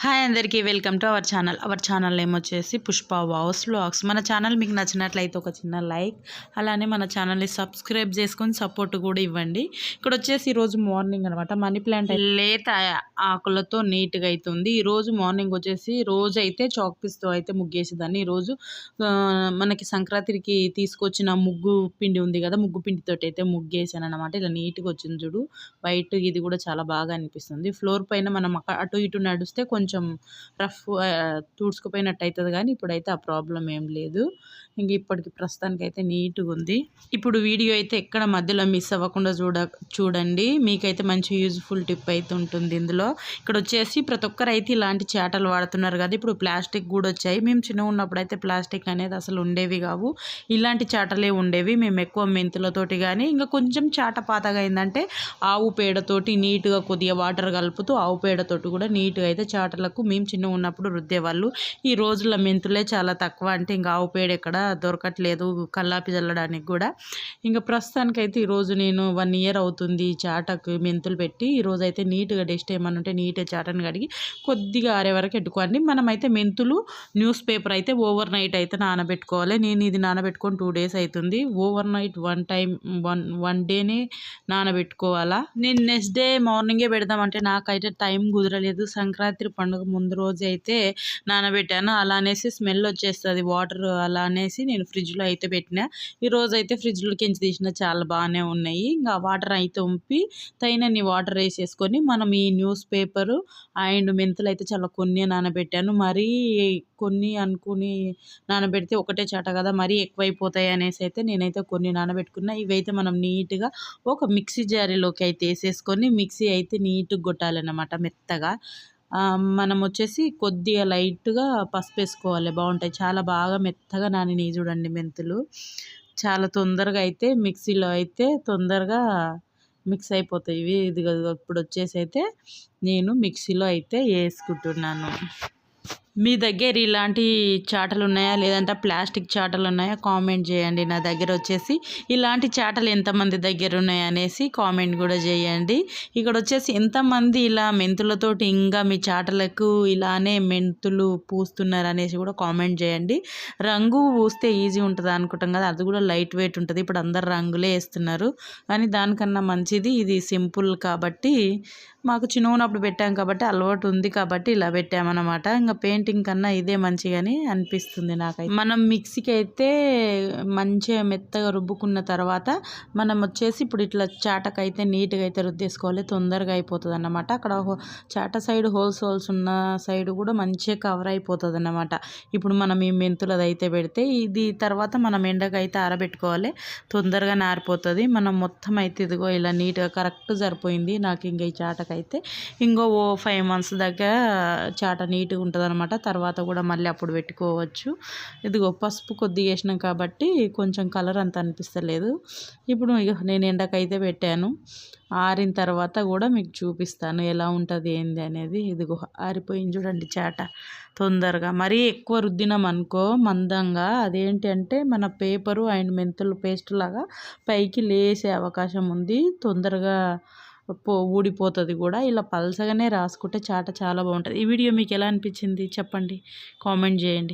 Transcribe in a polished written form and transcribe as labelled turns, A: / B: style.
A: Hi అందరికీ welcome to our channel name వచ్చేసి Pushpa vows vlogs. మన ఛానల్ మీకు నచ్చినట్లయితే ఒక చిన్న లైక్, అలానే మన ఛానల్ని సబ్స్క్రైబ్ చేసుకొని సపోర్ట్ కూడా ఇవ్వండి. ఇక్కడ వచ్చేసి ఈరోజు మార్నింగ్ అనమాట మనీ ప్లాంట్ లేత ఆకులతో నీట్గా అవుతుంది. ఈరోజు మార్నింగ్ వచ్చేసి రోజు అయితే చాక్ పీస్తో అయితే ముగ్గేసేదాన్ని. ఈరోజు మనకి సంక్రాంతికి తీసుకొచ్చిన ముగ్గు పిండి ఉంది కదా, ముగ్గు పిండితో అయితే ముగ్గేసాను అనమాట. ఇలా నీట్గా వచ్చింది చూడు, వైట్ ఇది కూడా చాలా బాగా అనిపిస్తుంది. ఫ్లోర్ పైన మనం అటు ఇటు నడుస్తే కొంచెం రఫ్ తుడుచుకుపోయినట్టు అవుతుంది, కానీ ఇప్పుడైతే ఆ ప్రాబ్లం ఏం లేదు. ఇంక ఇప్పటికి ప్రస్తుతానికైతే నీట్గా ఉంది. ఇప్పుడు వీడియో అయితే ఎక్కడ మధ్యలో మిస్ అవ్వకుండా చూడండి, మీకైతే మంచి యూజ్ఫుల్ టిప్ అయితే ఉంటుంది ఇందులో. ఇక్కడ వచ్చేసి ప్రతి ఒక్కరు అయితే ఇలాంటి చాటలు వాడుతున్నారు కదా, ఇప్పుడు ప్లాస్టిక్ కూడా వచ్చాయి. మేము చిన్నగా ఉన్నప్పుడు అయితే ప్లాస్టిక్ అనేది అసలు ఉండేవి కావు, ఇలాంటి చాటలే ఉండేవి. మేము ఎక్కువ మెంతులతోటి కానీ ఇంకా కొంచెం చాట పాతగా అయిందంటే ఆవు పేడతోటి నీట్గా కొద్దిగా వాటర్ కలుపుతూ ఆవు పేడతోటి కూడా నీట్గా అయితే చాటలకు మేము చిన్నగా ఉన్నప్పుడు రుద్దేవాళ్ళు. ఈ రోజుల్లో మెంతులే చాలా తక్కువ, అంటే ఇంకా ఆవు పేడ ఎక్కడ దొరకట్లేదు కల్లాపి చల్లడానికి కూడా. ఇంకా ప్రస్తుతానికైతే ఈరోజు నేను 1 ఇయర్ అవుతుంది చాటకు మెంతులు పెట్టి. ఈరోజు అయితే నీట్గా డస్ట్ ఏమన్నా ఉంటే నీట్గా చాటను కడిగి కొద్దిగా ఆరే వరకు పెట్టుకోండి. మనమైతే మెంతులు న్యూస్ పేపర్ అయితే ఓవర్ నైట్ అయితే నానబెట్టుకోవాలి. నేను ఇది నానబెట్టుకొని 2 days అవుతుంది. ఓవర్ నైట్ వన్ డేనే నానబెట్టుకోవాలా. నేను నెక్స్ట్ డే మార్నింగే పెడదామంటే నాకైతే టైం కుదరలేదు. సంక్రాంతి పండుగ ముందు రోజు అయితే నానబెట్టాను. అలా అనేసి స్మెల్ వచ్చేస్తుంది వాటర్, అలా అనేసి నేను ఫ్రిడ్జ్లో అయితే పెట్టిన. ఈరోజు అయితే ఫ్రిడ్జ్లోకి తీసిన చాలా బాగానే ఉన్నాయి. ఇంకా వాటర్ అయితే ఉంపి తగినన్ని వాటర్ వేసేసుకొని మనం ఈ న్యూస్ పేపరు అండ్ మెంతులు అయితే చాలా కొన్ని నానబెట్టాను. మరీ కొన్ని అనుకుని నానబెడితే ఒకటే చాట కదా, మరీ ఎక్కువైపోతాయి అనేసి అయితే నేనైతే కొన్ని నానబెట్టుకున్నా. ఇవైతే మనం నీట్గా ఒక మిక్సీ జారీలోకి అయితే వేసేసుకొని మిక్సీ అయితే నీట్గా కొట్టాలన్నమాట మెత్తగా. మనం వచ్చేసి కొద్దిగా లైట్గా పసుపు వేసుకోవాలి, బాగుంటాయి. చాలా బాగా మెత్తగా నానినాయి చూడండి మెంతులు. చాలా తొందరగా అయితే మిక్సీలో అయితే తొందరగా మిక్స్ అయిపోతాయి ఇవి. ఇది ఇప్పుడు వచ్చేసి అయితే నేను మిక్సీలో అయితే వేసుకుంటున్నాను. మీ దగ్గర ఇలాంటి చాటలు ఉన్నాయా, లేదంటే ప్లాస్టిక్ చాటలు ఉన్నాయా, కామెంట్ చేయండి. నా దగ్గర వచ్చేసి ఇలాంటి చాటలు ఎంతమంది దగ్గర ఉన్నాయా అనేసి కామెంట్ కూడా చేయండి. ఇక్కడ వచ్చేసి ఎంతమంది ఇలా మెంతులతోటి ఇంకా మీ చాటలకు ఇలానే మెంతులు పూస్తున్నారు అనేసి కూడా కామెంట్ చేయండి. రంగు పూస్తే ఈజీ ఉంటుంది అనుకుంటాం కదా, అది కూడా లైట్ వెయిట్ ఉంటుంది. ఇప్పుడు అందరు రంగులే వేస్తున్నారు, కానీ దానికన్నా మంచిది ఇది సింపుల్ కాబట్టి. మాకు చిన్న ఉన్నప్పుడు పెట్టాం కాబట్టి అలవాటు ఉంది కాబట్టి ఇలా పెట్టామన్నమాట. ఇంకా పెయింటింగ్ కన్నా ఇదే మంచిగాని అనిపిస్తుంది నాకైతే. మనం మిక్సీకి అయితే మంచిగా మెత్తగా రుబ్బుకున్న తర్వాత మనం వచ్చేసి ఇప్పుడు ఇట్లా చాటకైతే నీట్గా అయితే రుద్దేసుకోవాలి, తొందరగా అయిపోతుంది అన్నమాట. అక్కడ చాట సైడ్ హోల్స్ ఉన్న సైడ్ కూడా మంచిగా కవర్ అయిపోతుంది అన్నమాట. ఇప్పుడు మనం ఈ మెంతులది అయితే పెడితే ఇది తర్వాత మనం ఎండకైతే ఆరబెట్టుకోవాలి, తొందరగా నారిపోతుంది. మనం మొత్తం అయితే ఇదిగో ఇలా నీట్గా కరెక్ట్ సరిపోయింది నాకు. ఇంకా ఈ చాటకైతే ఇంకో 5 months దగ్గర చాట నీట్గా ఉంటుంది అనమాట. తర్వాత కూడా మళ్ళీ అప్పుడు పెట్టుకోవచ్చు. ఇదిగో పసుపు కొద్దిగా వేసినాం కాబట్టి కొంచెం కలర్ అంత అనిపిస్తలేదు. ఇప్పుడు ఇక నేను ఎండకైతే పెట్టాను, ఆరిన తర్వాత కూడా మీకు చూపిస్తాను ఎలా ఉంటుంది ఏంది అనేది. ఇదిగో ఆరిపోయింది చూడండి చాట తొందరగా. మరీ ఎక్కువ రుద్దినాం అనుకో మందంగా, అదేంటి అంటే మన పేపరు అండ్ మెంతులు పేస్ట్ లాగా పైకి లేసే అవకాశం ఉంది, తొందరగా ఊడిపోతుంది కూడా. ఇలా పల్సగానే రాసుకుంటే చాట చాలా బాగుంటుంది. ఈ వీడియో మీకు ఎలా అనిపించింది చెప్పండి, కామెంట్ చేయండి.